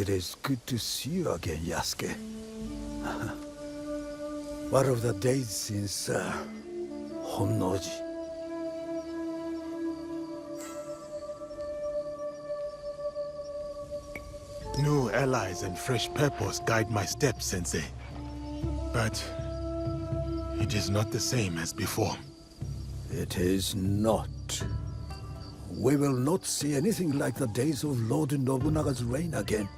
It is good to see you again, Yasuke. What of the days since Honnoji? New allies and fresh purpose guide my steps, Sensei. But it is not the same as before. It is not. We will not see anything like the days of Lord Nobunaga's reign again.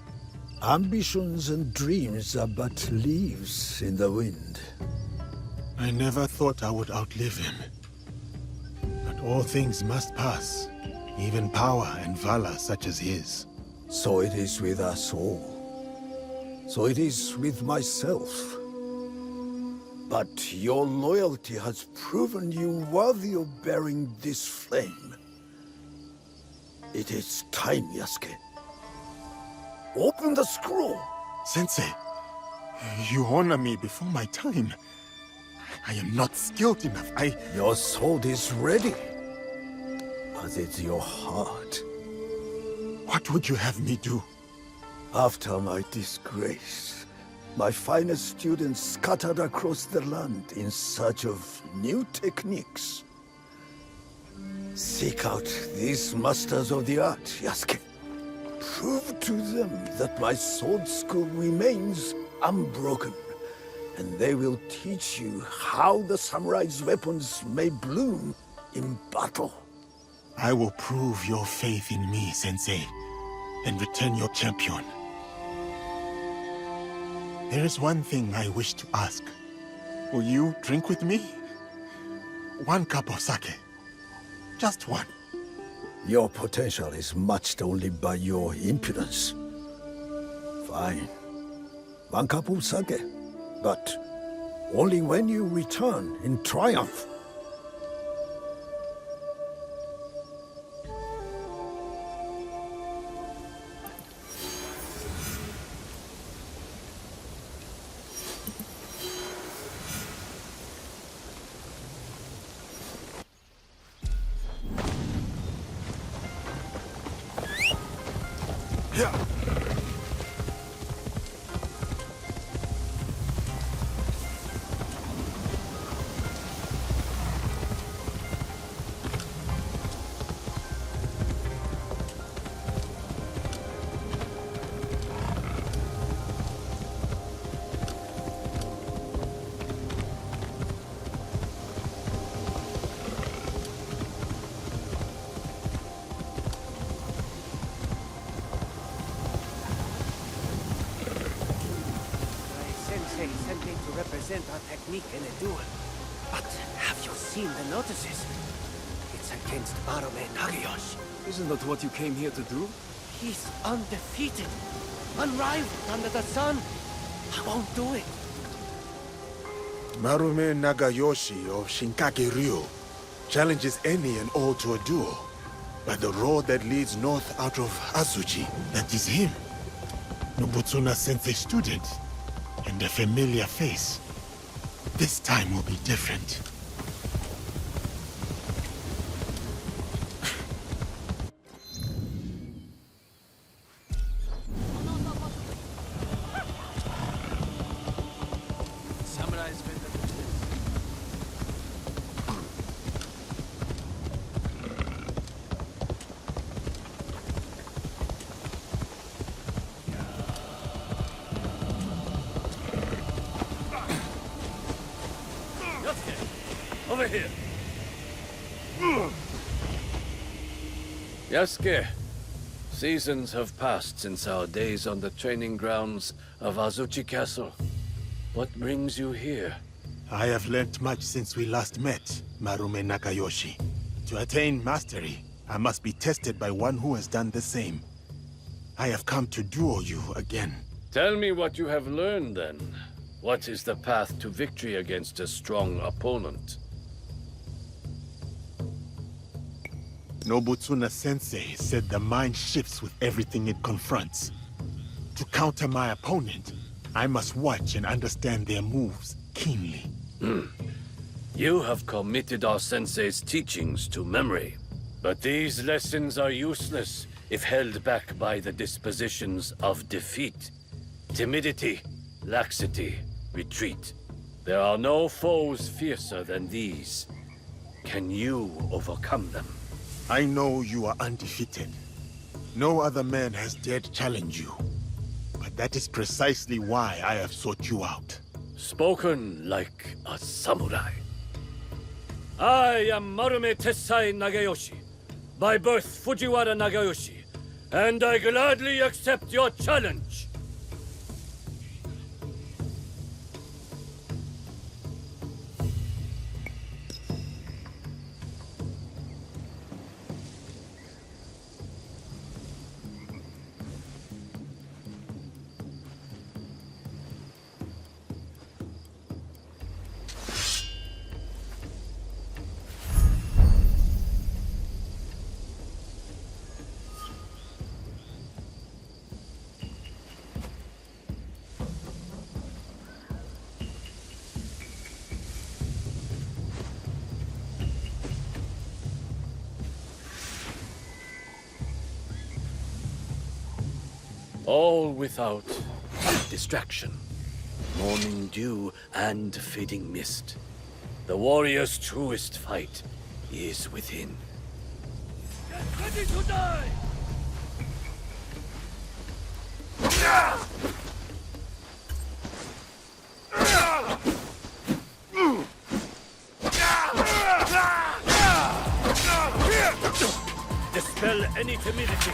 Ambitions and dreams are but leaves in the wind. I never thought I would outlive him. But all things must pass, even power and valor such as his. So it is with us all. So it is with myself. But your loyalty has proven you worthy of bearing this flame. It is time, Yasuke. Open the scroll! Sensei, you honor me before my time. I am not skilled enough. Your sword is ready. But it's your heart. What would you have me do? After my disgrace, my finest students scattered across the land in search of new techniques. Seek out these masters of the art, Yasuke. Prove to them that my sword school remains unbroken, and they will teach you how the samurai's weapons may bloom in battle. I will prove your faith in me, Sensei, and return your champion. There is one thing I wish to ask. Will you drink with me? One cup of sake. Just one. Your potential is matched only by your impudence. Fine. One cup of sake. But only when you return in triumph. Sent me to represent our technique in a duel. But have you seen the notices? It's against Marume Nagayoshi. Isn't that what you came here to do? He's undefeated, unrivaled under the sun. I won't do it. Marume Nagayoshi of Shinkage-ryo challenges any and all to a duel. By the road that leads north out of Azuchi, that is him. Nobutsuna Sensei student. And a familiar face. This time will be different. Samurai's over here. Yasuke, seasons have passed since our days on the training grounds of Azuchi Castle. What brings you here? I have learnt much since we last met, Marume Nagayoshi. To attain mastery, I must be tested by one who has done the same. I have come to duel you again. Tell me what you have learned, then. What is the path to victory against a strong opponent? Nobutsuna Sensei said the mind shifts with everything it confronts. To counter my opponent, I must watch and understand their moves keenly. You have committed our sensei's teachings to memory. But these lessons are useless if held back by the dispositions of defeat, timidity, laxity, retreat. There are no foes fiercer than these. Can you overcome them? I know you are undefeated. No other man has dared challenge you. But that is precisely why I have sought you out. Spoken like a samurai. I am Marume Tessai Nagayoshi, by birth Fujiwara Nagayoshi, and I gladly accept your challenge. All without distraction, morning dew and fading mist. The warrior's truest fight is within. Get ready to die! Dispel any timidity.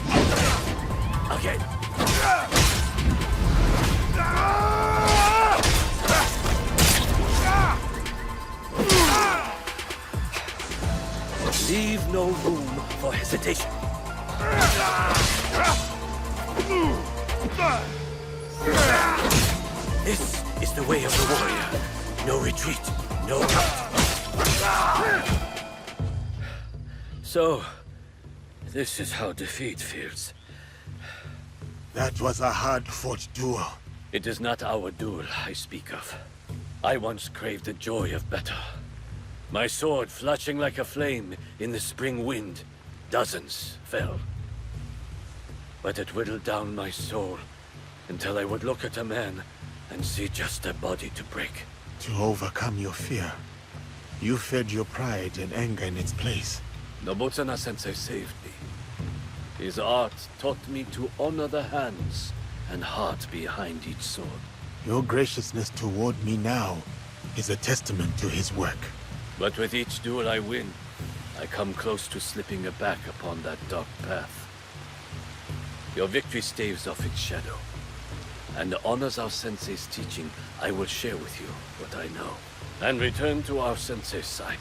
Again. Leave no room for hesitation. This is the way of the warrior. No retreat, no counter. So, this is how defeat feels. That was a hard-fought duel. It is not our duel I speak of. I once craved the joy of battle. My sword flashing like a flame in the spring wind. Dozens fell. But it whittled down my soul until I would look at a man and see just a body to break. To overcome your fear, you fed your pride and anger in its place. Nobutsuna sensei saved me. His art taught me to honor the hands and heart behind each sword. Your graciousness toward me now is a testament to his work. But with each duel I win, I come close to slipping back upon that dark path. Your victory staves off its shadow, and honors our sensei's teaching. I will share with you what I know, and return to our sensei's side.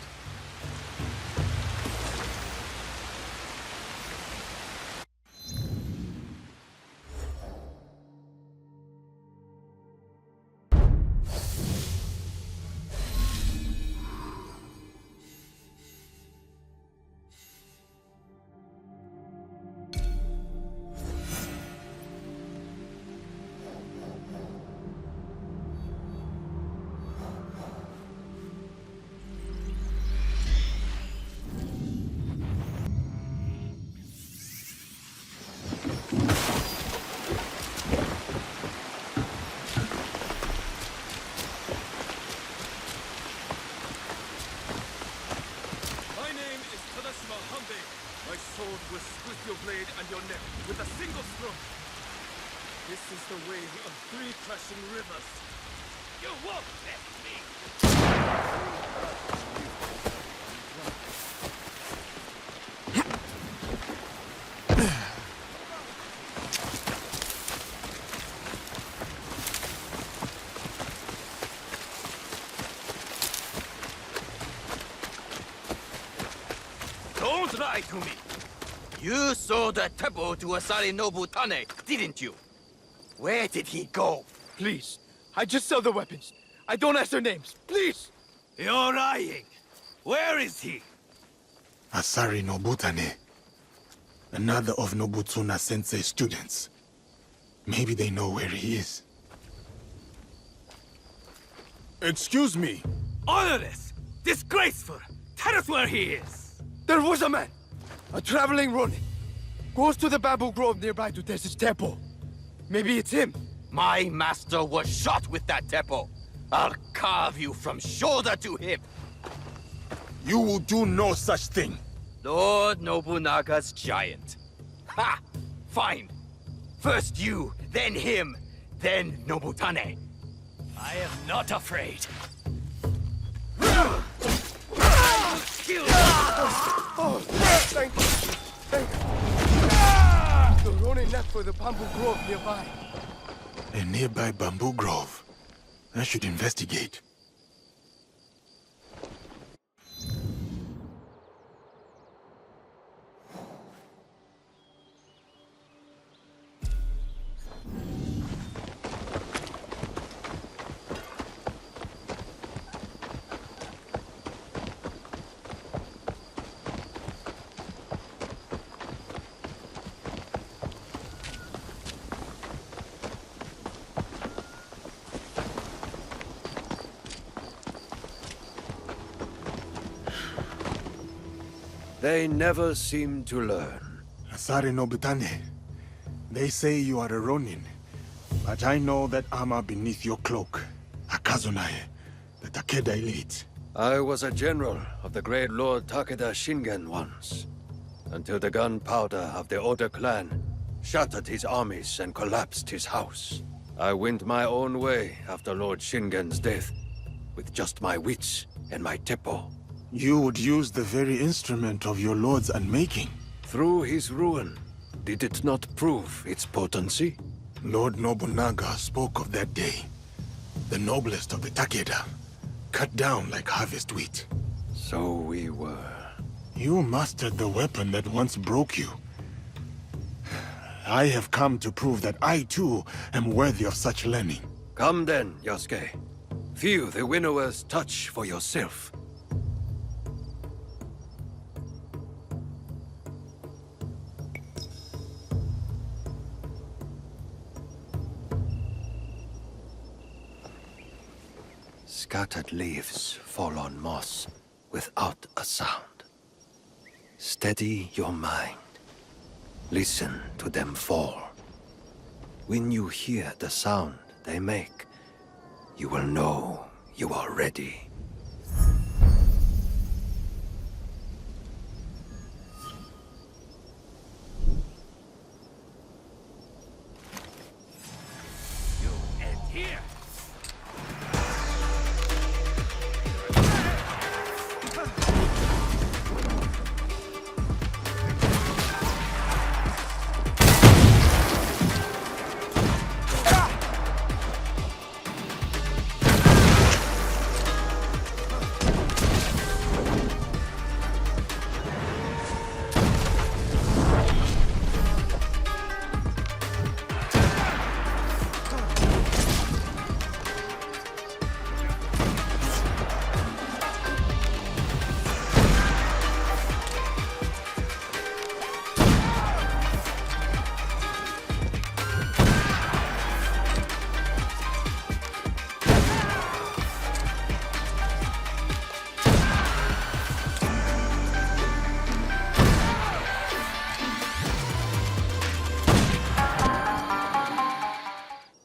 My sword will split your blade and your neck with a single stroke. This is the wave of 3 crashing rivers. You won't test me! Don't lie to me! You sold a temple to Asari Nobutane, didn't you? Where did he go? Please, I just sell the weapons. I don't ask their names, please! You're lying! Where is he? Asari Nobutane. Another of Nobutsuna Sensei's students. Maybe they know where he is. Excuse me. Honorless! Disgraceful! Tell us where he is! There was a man! A traveling Ronin! goes to the bamboo grove nearby to test his tempo. Maybe it's him. My master was shot with that tempo. I'll carve you from shoulder to hip. You will do no such thing. Lord Nobunaga's giant. Ha! Fine. First you, then him, then Nobutane. I am not afraid. Oh, thank you. Thank you. The Ronin left for the bamboo grove nearby. A nearby bamboo grove. I should investigate. They never seem to learn. Asari Nobutane, they say you are a Ronin, but I know that armor beneath your cloak, Akazunae, the Takeda elite. I was a general of the great Lord Takeda Shingen once, until the gunpowder of the Oda clan shattered his armies and collapsed his house. I went my own way after Lord Shingen's death, with just my wits and my teppo. You would use the very instrument of your lord's unmaking. Through his ruin, did it not prove its potency? Lord Nobunaga spoke of that day. The noblest of the Takeda, cut down like harvest wheat. So we were. You mastered the weapon that once broke you. I have come to prove that I too am worthy of such learning. Come then, Yasuke. Feel the winnower's touch for yourself. Scattered leaves fall on moss without a sound. Steady your mind. Listen to them fall. When you hear the sound they make, you will know you are ready. You end here.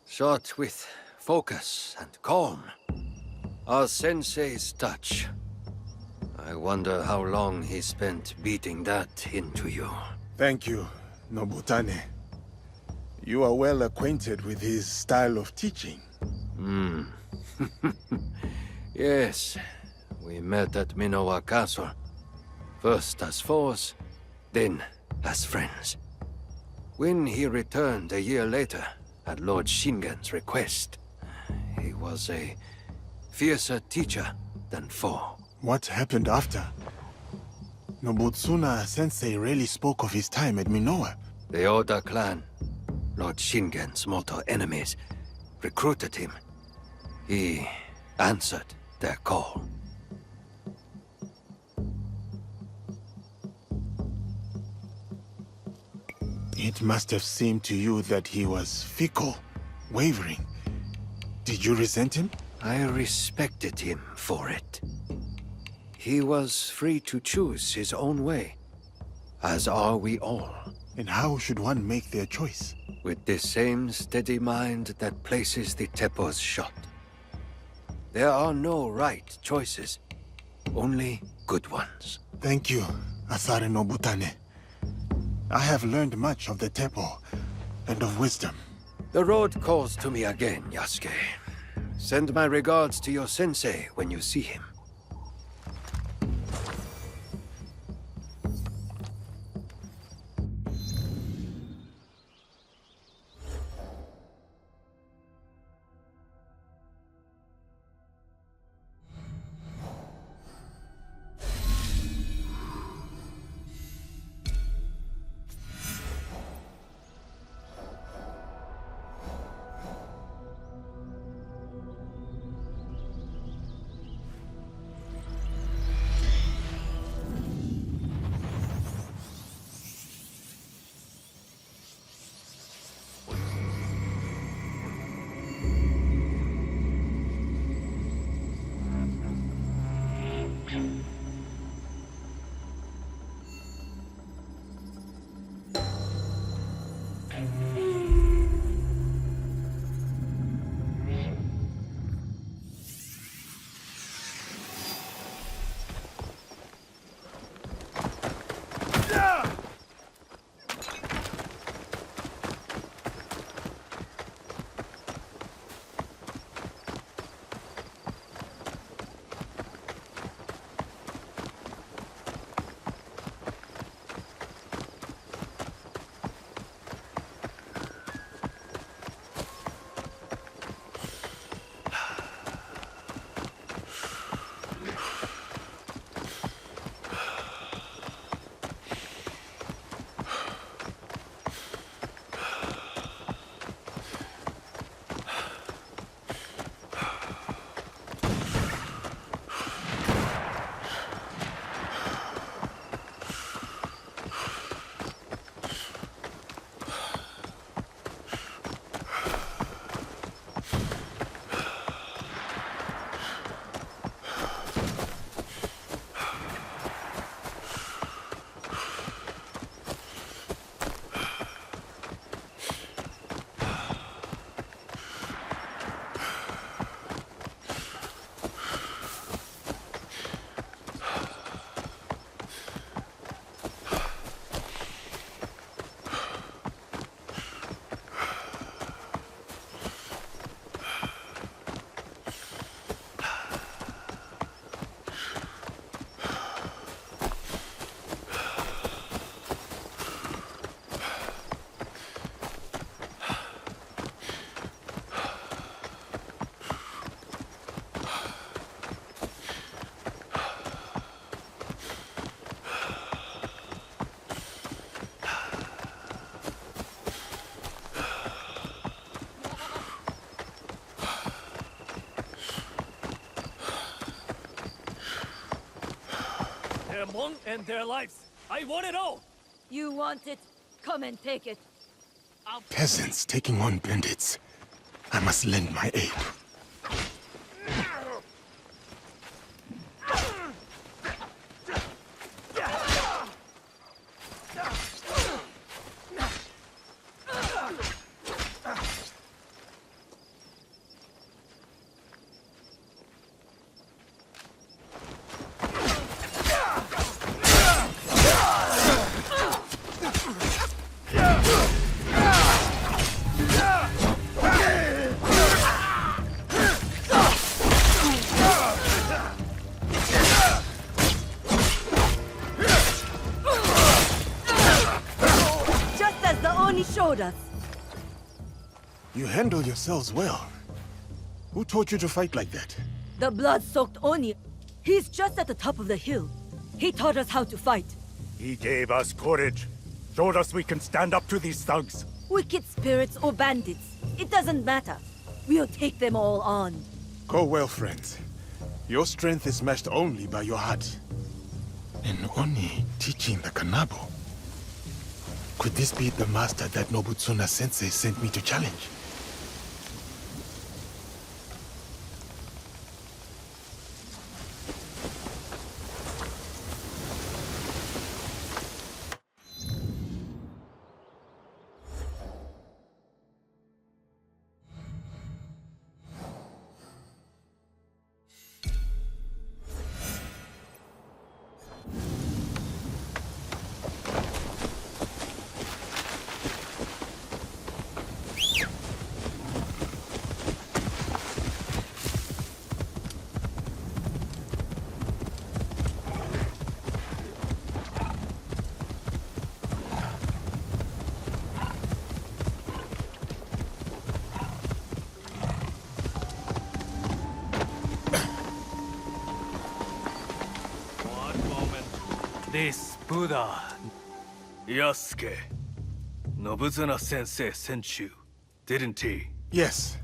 Shot with focus and calm. Our sensei's touch. I wonder how long he spent beating that into you. Thank you, Nobutane. You are well acquainted with his style of teaching. Yes, we met at Minowa Castle. First as foes, then as friends. When he returned a year later, at Lord Shingen's request, he was a fiercer teacher than foe. What happened after? Nobutsuna sensei rarely spoke of his time at Minowa. The Oda clan, Lord Shingen's mortal enemies, recruited him. He answered their call. It must have seemed to you that he was fickle, wavering. Did you resent him? I respected him for it. He was free to choose his own way, as are we all. And how should one make their choice? With the same steady mind that places the Teppo's shot. There are no right choices, only good ones. Thank you, Asare Nobutane. I have learned much of the Teppo and of wisdom. The road calls to me again, Yasuke. Send my regards to your sensei when you see him. Their monk and their lives. I want it all! You want it? Come and take it. Peasants taking on bandits. I must lend my aid. Showed us. You handle yourselves well. Who taught you to fight like that? The blood-soaked Oni. He's just at the top of the hill. He taught us how to fight. He gave us courage. Showed us we can stand up to these thugs. Wicked spirits or bandits. It doesn't matter. We'll take them all on. Go well, friends. Your strength is matched only by your heart. An Oni teaching the Kanabo. Could this be the master that Nobutsuna sensei sent me to challenge? This Buddha, Yasuke, Nobutsuna sensei sent you, didn't he? Yes.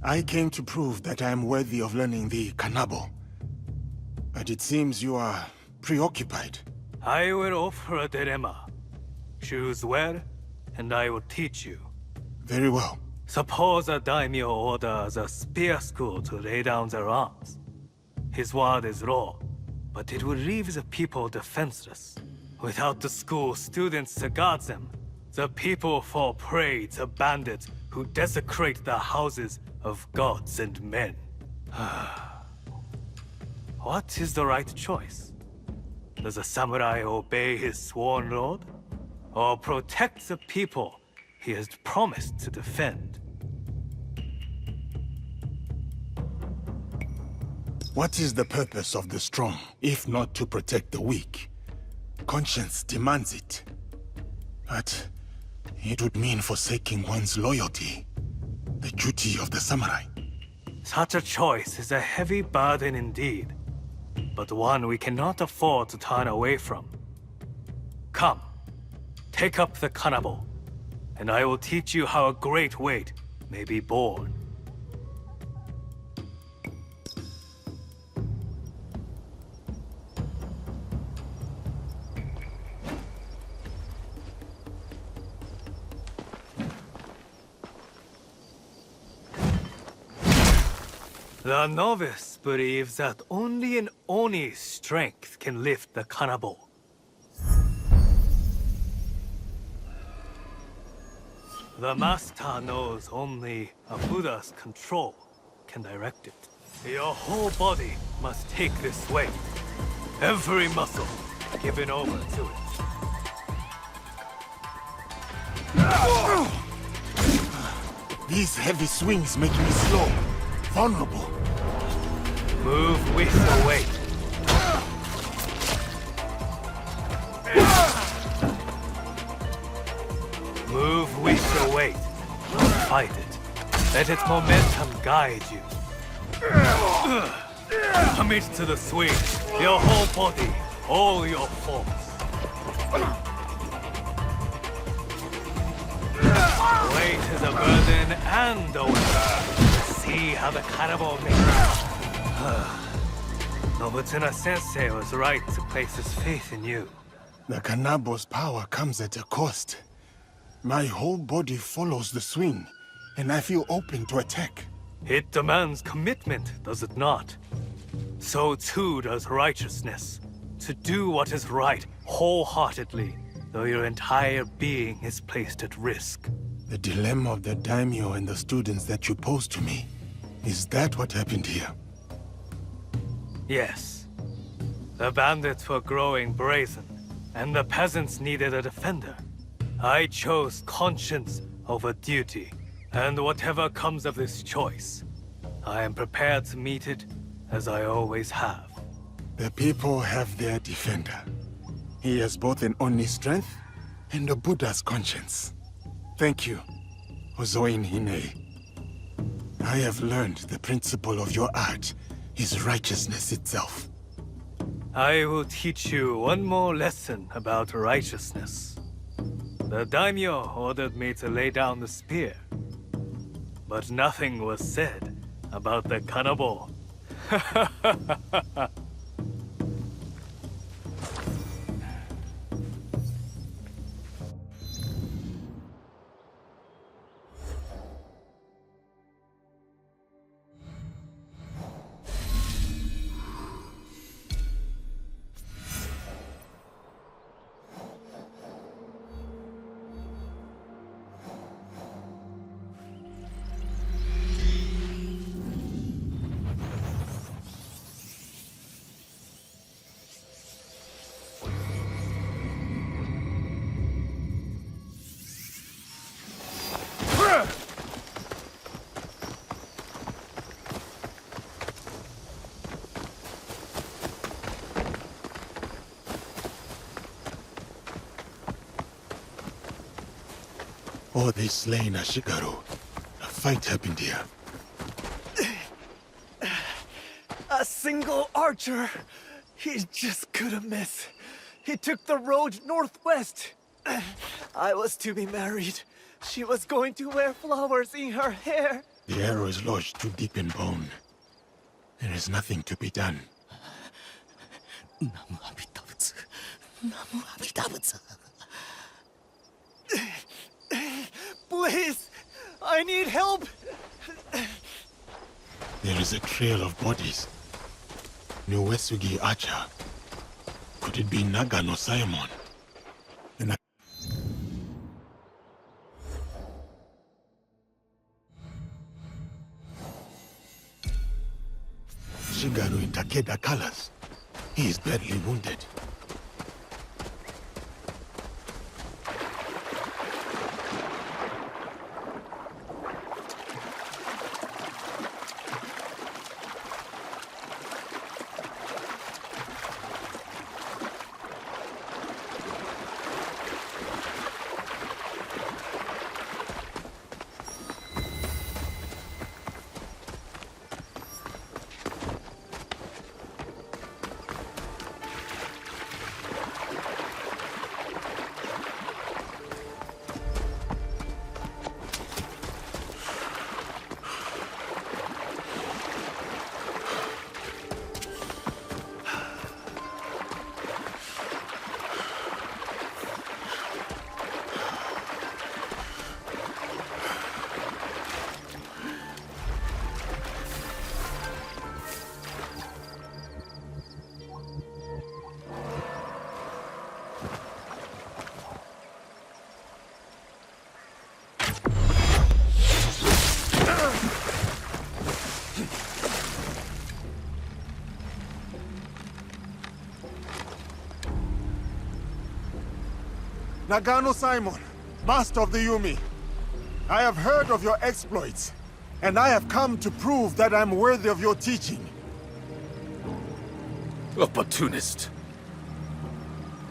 I came to prove that I am worthy of learning the Kanabo. But it seems you are preoccupied. I will offer a dilemma. Choose where, and I will teach you. Very well. Suppose a daimyo orders a spear school to lay down their arms. His word is law, but it will leave the people defenseless. Without the school students to guard them, the people fall prey to bandits who desecrate the houses of gods and men. What is the right choice? Does a samurai obey his sworn lord? Or protect the people he has promised to defend? What is the purpose of the strong, if not to protect the weak? Conscience demands it. But it would mean forsaking one's loyalty, the duty of the samurai. Such a choice is a heavy burden indeed, but one we cannot afford to turn away from. Come, take up the kanabo, and I will teach you how a great weight may be borne. The novice believes that only an Oni's strength can lift the kanabo. The master knows only a Buddha's control can direct it. Your whole body must take this weight. Every muscle given over to it. These heavy swings make me slow, vulnerable. Move with the weight. Move with the weight. Fight it. Let its momentum guide you. Commit to the swing. Your whole body, all your force. Weight is a burden and a weapon. See how the kanabo makes. Nobutsuna sensei was right to place his faith in you. The kanabo's power comes at a cost. My whole body follows the swing, and I feel open to attack. It demands commitment, does it not? So too does righteousness. To do what is right wholeheartedly, though your entire being is placed at risk. The dilemma of the daimyo and the students that you posed to me. Is that what happened here? Yes. The bandits were growing brazen, and the peasants needed a defender. I chose conscience over duty, and whatever comes of this choice, I am prepared to meet it as I always have. The people have their defender. He has both an Oni strength and a Buddha's conscience. Thank you, Ozoin Hine. I have learned the principle of your art is righteousness itself. I will teach you one more lesson about righteousness. The daimyo ordered me to lay down the spear, but nothing was said about the kanabo. Oh, they slain Ashigaru. A fight happened here. A single archer. He just couldn't miss. He took the road northwest. I was to be married. She was going to wear flowers in her hair. The arrow is lodged too deep in bone. There is nothing to be done. Please, I need help. There is a trail of bodies. Uesugi Archer. Could it be Nagano Simon? Shigaru in Takeda colors. He is badly wounded. Nagano Simon, master of the Yumi. I have heard of your exploits, and I have come to prove that I'm worthy of your teaching. Opportunist.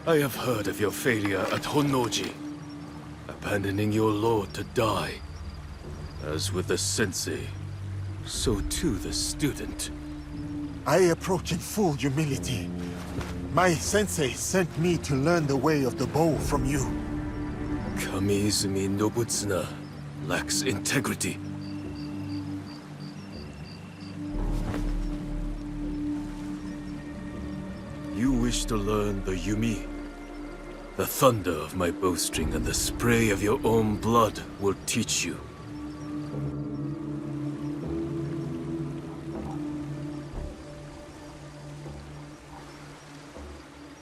I have heard of your failure at Honnoji, abandoning your lord to die. As with the sensei, so too the student. I approach in full humility. My sensei sent me to learn the way of the bow from you. Kamiizumi Nobutsuna lacks integrity. You wish to learn the Yumi? The thunder of my bowstring and the spray of your own blood will teach you.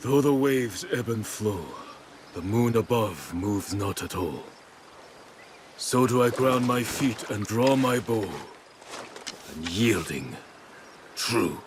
Though the waves ebb and flow, the moon above moves not at all. So do I ground my feet and draw my bow, unyielding, true.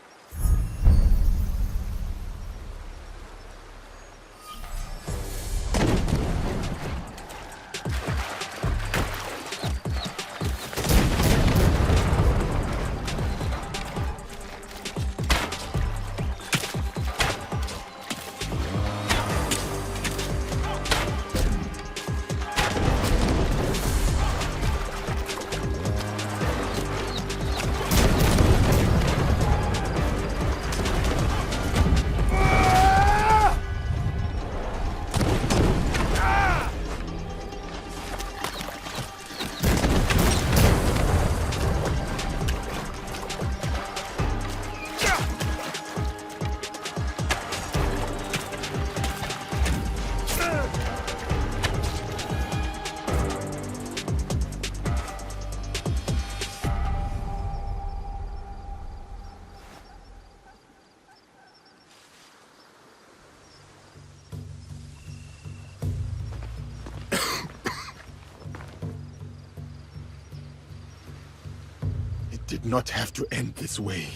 Did not have to end this way.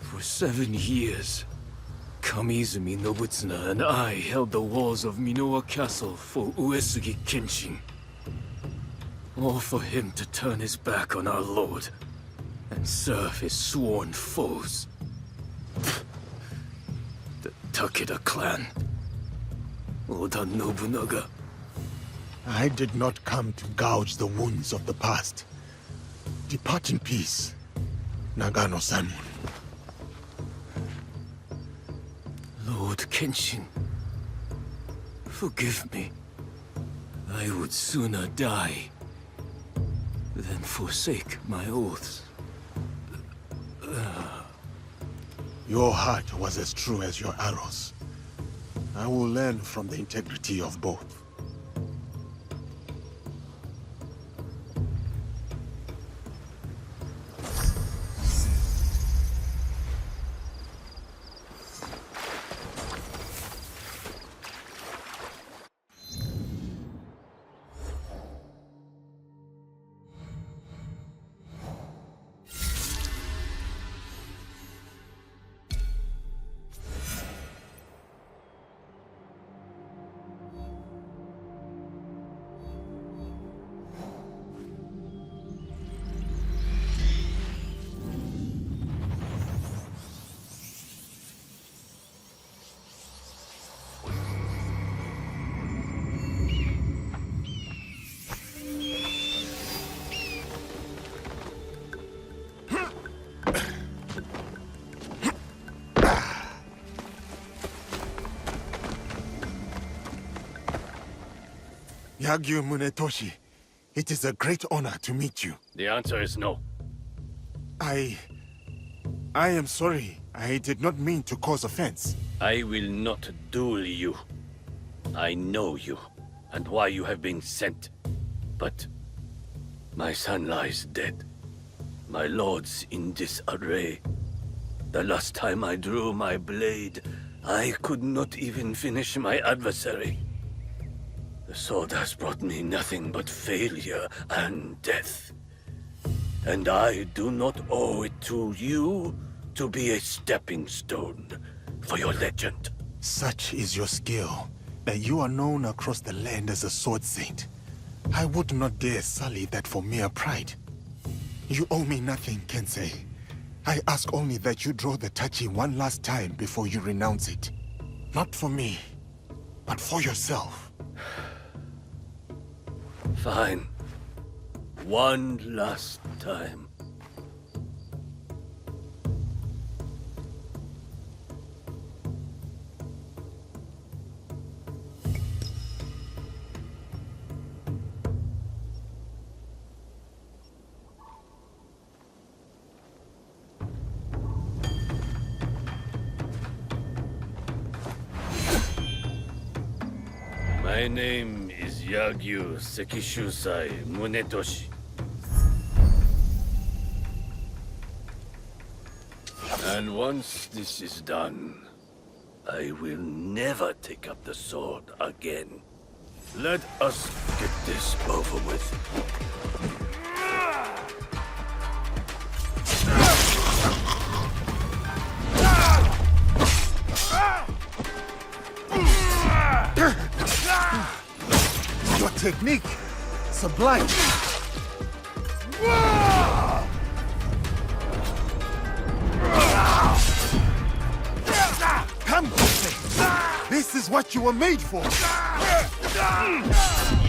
For 7 years, Kamiizumi Nobutsuna and I held the walls of Minoa Castle for Uesugi Kenshin. All for him to turn his back on our lord and serve his sworn foes. The Takeda clan. Oda Nobunaga. I did not come to gouge the wounds of the past. Depart in peace, Nagano Simon. Lord Kenshin, forgive me. I would sooner die than forsake my oaths. Your heart was as true as your arrows. I will learn from the integrity of both. Yagyu Munetoshi, it is a great honor to meet you. The answer is no. I am sorry. I did not mean to cause offense. I will not duel you. I know you, and why you have been sent. But my son lies dead. My lord's in disarray. The last time I drew my blade, I could not even finish my adversary. The sword has brought me nothing but failure and death. And I do not owe it to you to be a stepping stone for your legend. Such is your skill, that you are known across the land as a sword saint. I would not dare sully that for mere pride. You owe me nothing, Kensei. I ask only that you draw the tachi one last time before you renounce it. Not for me, but for yourself. Fine. One last time. My name is Yagyu Sekishusai Munetoshi. And once this is done, I will never take up the sword again. Let us get this over with. Your technique, sublime. Come, Kensei. This is what you were made for.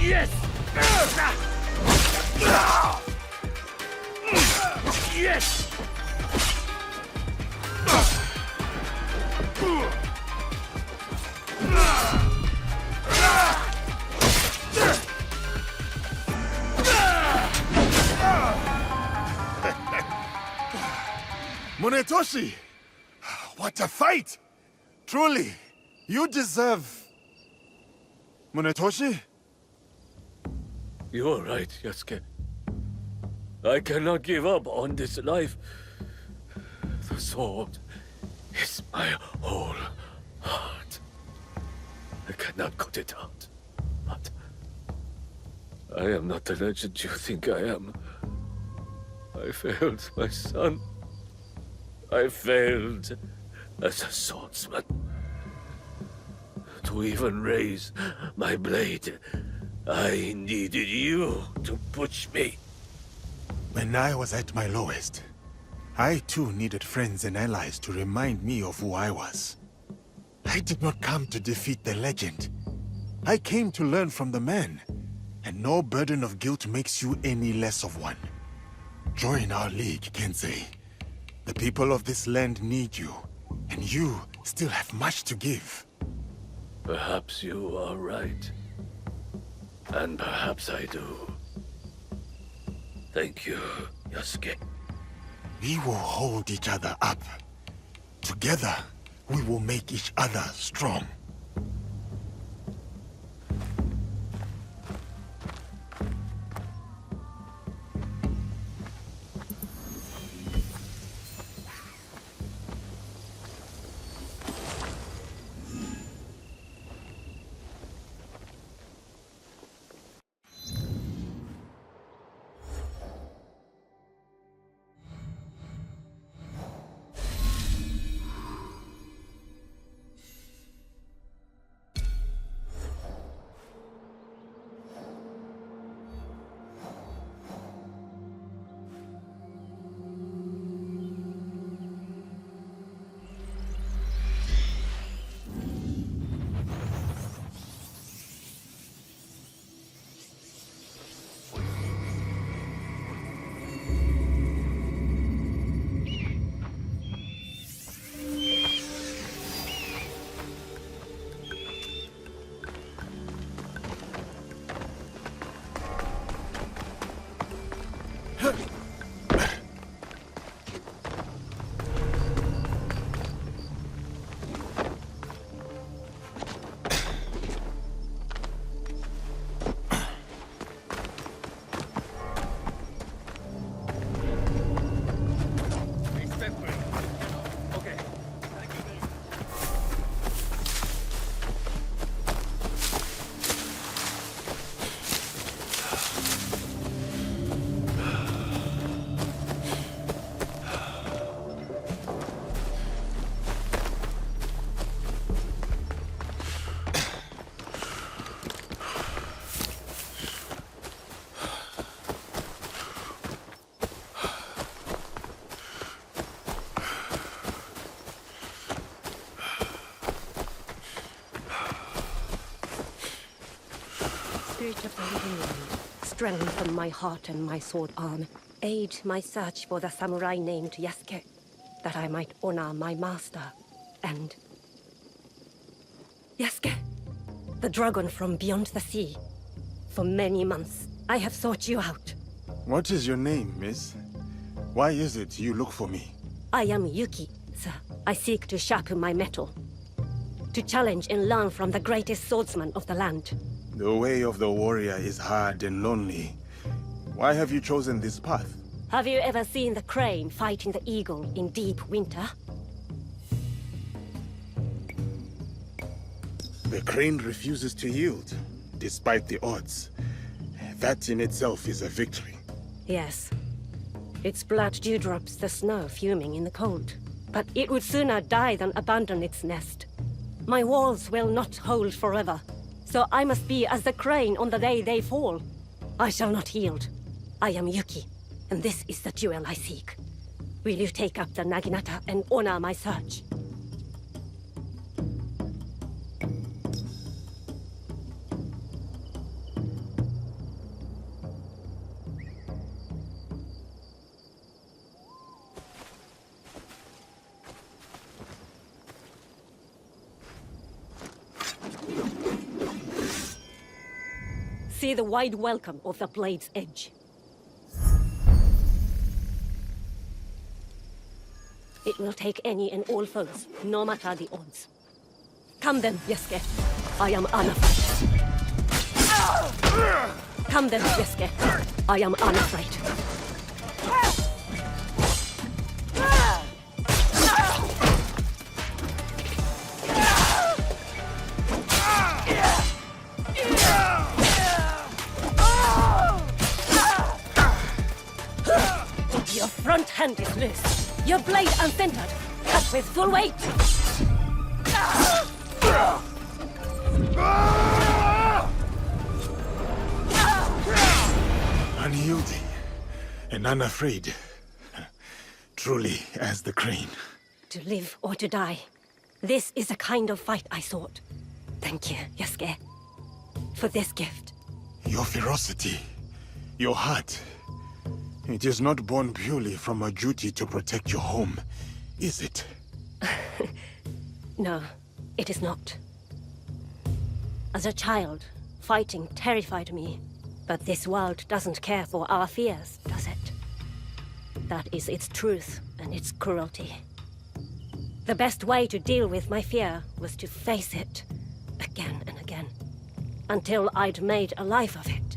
Yes! Yes! Munetoshi! What a fight! Truly, you deserve... Munetoshi? You are right, Yasuke. I cannot give up on this life. The sword is my whole heart. I cannot cut it out. But I am not the legend you think I am. I failed my son. I failed as a swordsman. To even raise my blade, I needed you to push me. When I was at my lowest, I too needed friends and allies to remind me of who I was. I did not come to defeat the legend. I came to learn from the man, and no burden of guilt makes you any less of one. Join our league, Kensei. The people of this land need you, and you still have much to give. Perhaps you are right. And perhaps I do. Thank you, Yasuke. We will hold each other up. Together, we will make each other strong. Spirit of the living land, strengthen my heart and my sword arm. Aid my search for the samurai named Yasuke, that I might honor my master and... Yasuke, the dragon from beyond the sea. For many months, I have sought you out. What is your name, miss? Why is it you look for me? I am Yuki, sir. I seek to sharpen my mettle. To challenge and learn from the greatest swordsman of the land. The way of the warrior is hard and lonely. Why have you chosen this path? Have you ever seen the crane fighting the eagle in deep winter? The crane refuses to yield, despite the odds. That in itself is a victory. Yes. Its blood dewdrops the snow fuming in the cold. But it would sooner die than abandon its nest. My walls will not hold forever. So I must be as the crane on the day they fall. I shall not yield. I am Yuki, and this is the jewel I seek. Will you take up the Naginata and honor my search? See the wide welcome of the blade's edge. It will take any and all foes, no matter the odds. Come then, Yasuke. I am unafraid. Come then, Yasuke. I am unafraid. Your front hand is loose. Your blade uncentered. Cut with full weight. Unyielding and unafraid. Truly as the crane. To live or to die. This is the kind of fight I sought. Thank you, Yasuke, for this gift. Your ferocity, your heart. It is not born purely from a duty to protect your home, is it? No, it is not. As a child, fighting terrified me. But this world doesn't care for our fears, does it? That is its truth and its cruelty. The best way to deal with my fear was to face it again and again, until I'd made a life of it.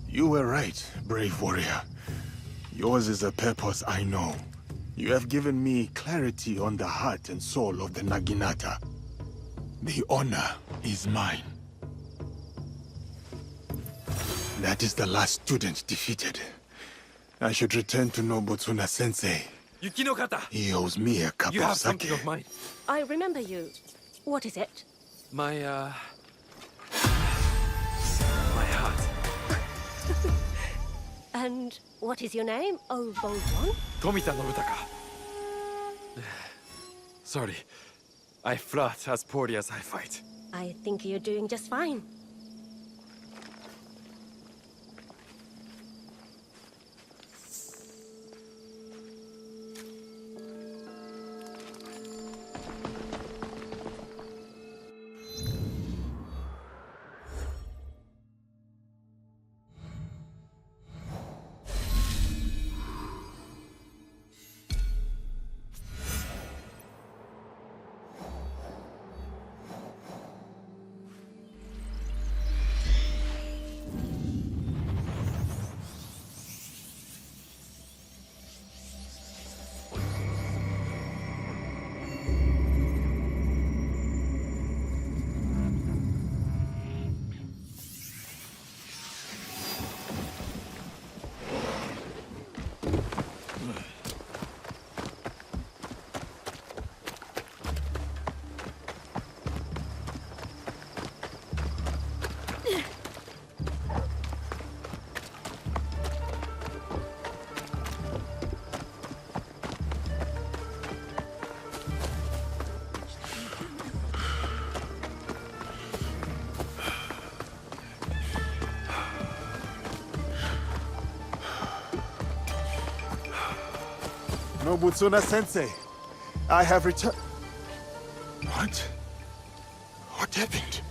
You were right, brave warrior. Yours is a purpose I know. You have given me clarity on the heart and soul of the Naginata. The honor is mine. That is the last student defeated. I should return to Nobutsuna Sensei. Yukinokata! He owes me a cup You of have sake. something of mine. I remember you. What is it? My heart. And what is your name, oh bold one? Tomita Nobutaka. Sorry. I flirt as poorly as I fight. I think you're doing just fine. Nobutsuna Sensei, I have returned. What? What happened?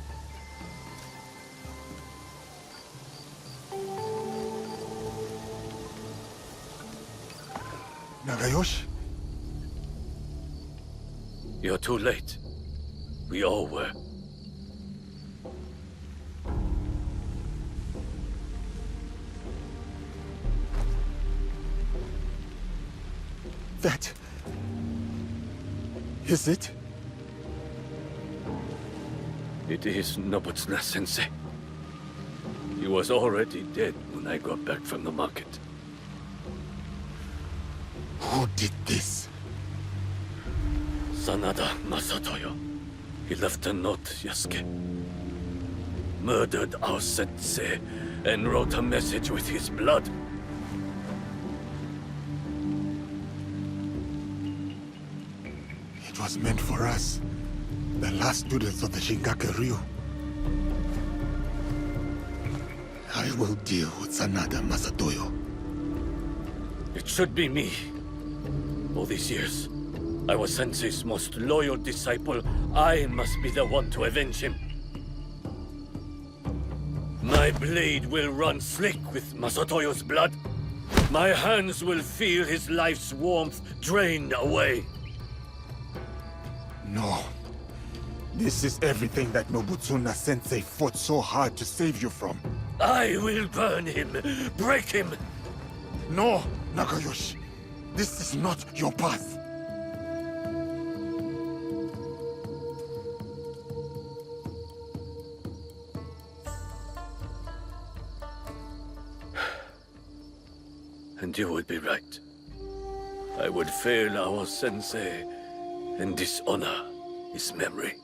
Nagayoshi? You're too late. We all were. That... is it? It is Nobutsuna Sensei. He was already dead when I got back from the market. Who did this? Sanada Masatoyo. He left a note, Yasuke. Murdered our sensei and wrote a message with his blood. It was meant for us, the last students of the Shinkake-ryu. I will deal with Sanada Masatoyo. It should be me. All these years, I was Sensei's most loyal disciple. I must be the one to avenge him. My blade will run slick with Masatoyo's blood. My hands will feel his life's warmth drained away. No. This is everything that Nobutsuna Sensei fought so hard to save you from. I will burn him, break him. No, Nagayoshi. This is not your path. And you would be right. I would fail our sensei and dishonor his memory.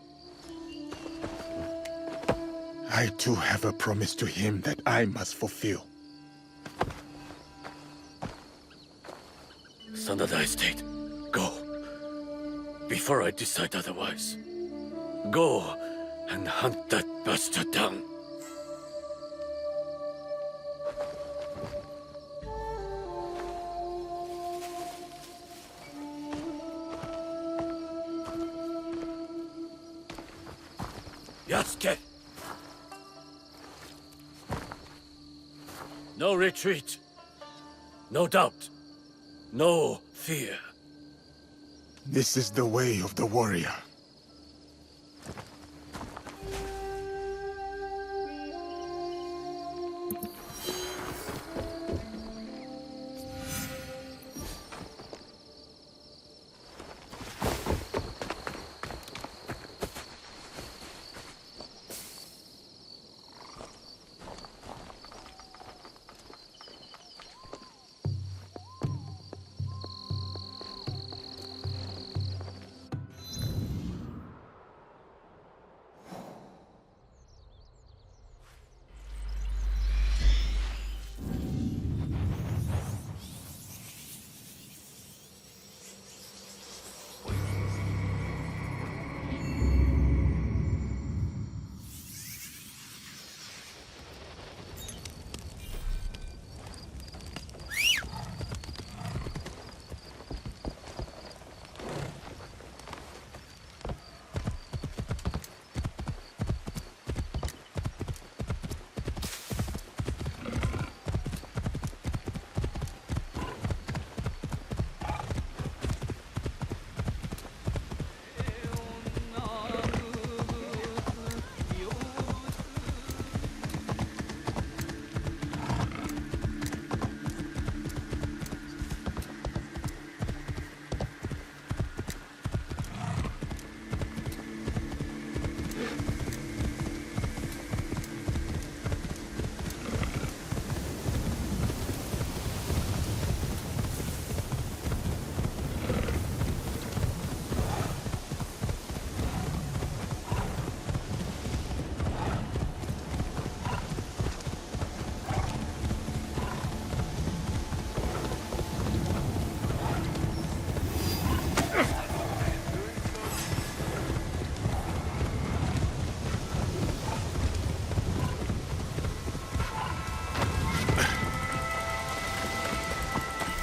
I too have a promise to him that I must fulfill. Sanada Estate, go. Before I decide otherwise. Go and hunt that bastard down. Yasuke! No retreat. No doubt. No fear. This is the way of the warrior.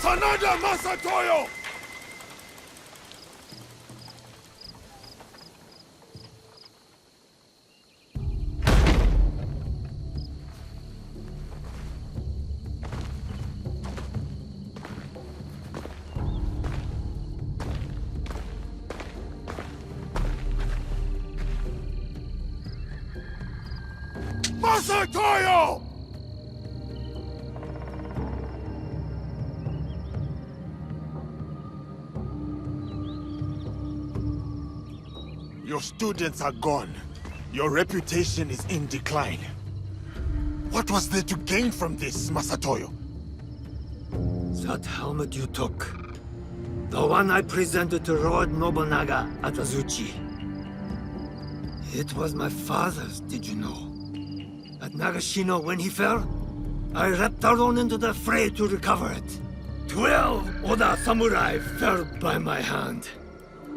Sanada, Masatoyo! Masatoyo! Your students are gone. Your reputation is in decline. What was there to gain from this, Masatoyo? That helmet you took. The one I presented to Lord Nobunaga at Azuchi. It was my father's, did you know? At Nagashino, when he fell, I leapt alone into the fray to recover it. 12 Oda samurai fell by my hand.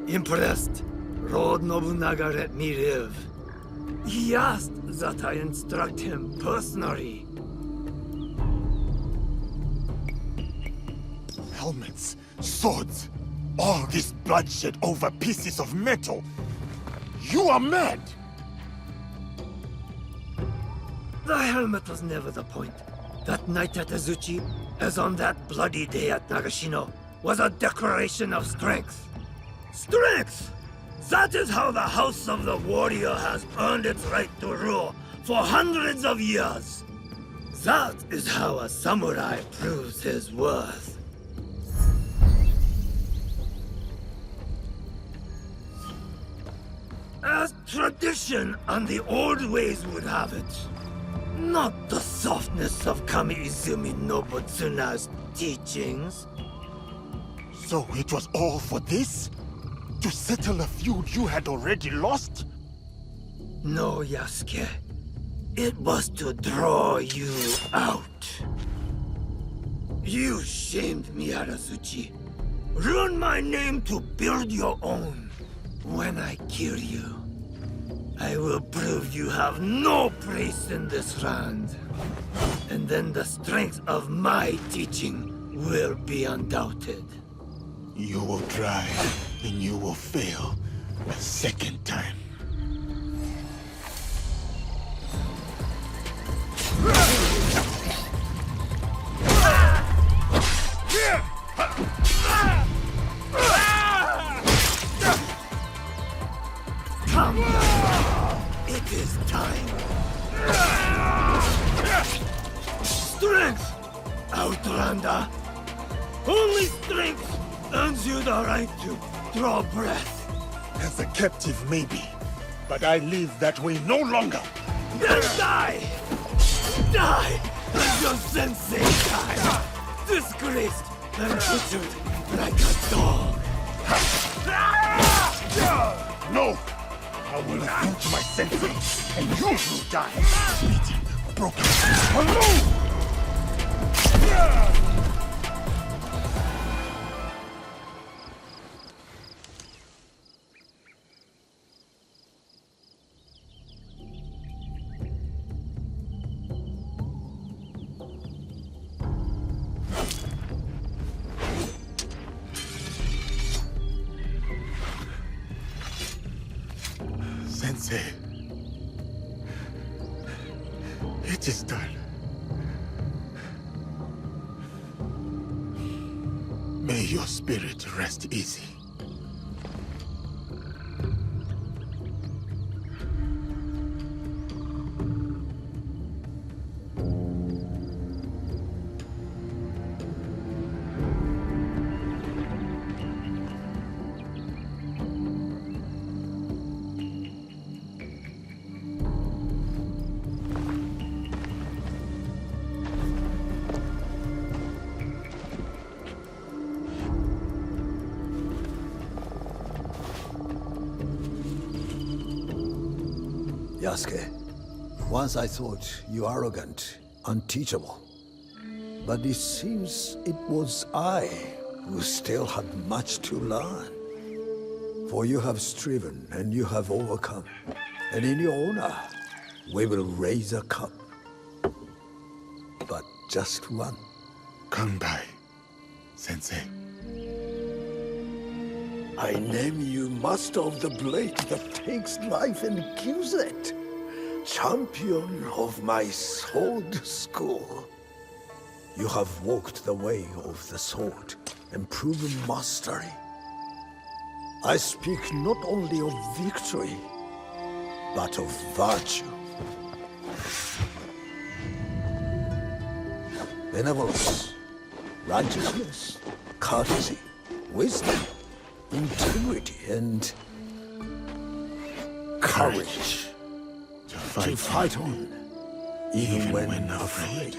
Impressed, Lord Nobunaga let me live. He asked that I instruct him personally. Helmets, swords, all this bloodshed over pieces of metal. You are mad! The helmet was never the point. That night at Azuchi, as on that bloody day at Nagashino, was a declaration of strength. Strength! That is how the House of the Warrior has earned its right to rule for hundreds of years. That is how a samurai proves his worth. As tradition and the old ways would have it. Not the softness of Kami-Izumi Nobutsuna's teachings. So it was all for this? To settle a feud you had already lost? No, Yasuke. It was to draw you out. You shamed me at Azuchi. Ruined my name to build your own. When I kill you, I will prove you have no place in this land. And then the strength of my teaching will be undoubted. You will try, and you will fail a second time. this time. Strength, Outlander. Only strength earns you the right to draw breath. As a captive, maybe. But I live that way no longer. Then die! Die! As your sensei died! Disgraced and butchered like a dog. No! I will avenge my sensei, and you will die. Beaten, broken, alone! Sensei, it is done. May your spirit rest easy. Yasuke, once I thought you arrogant, unteachable. But it seems it was I who still had much to learn. For you have striven and you have overcome. And in your honor, we will raise a cup. But just one. Come by, Sensei. I name you Master of the Blade that takes life and gives it. Champion of my sword school. You have walked the way of the sword and proven mastery. I speak not only of victory, but of virtue. Benevolence, righteousness, courtesy, wisdom, integrity, and courage. To To fight on, even when afraid.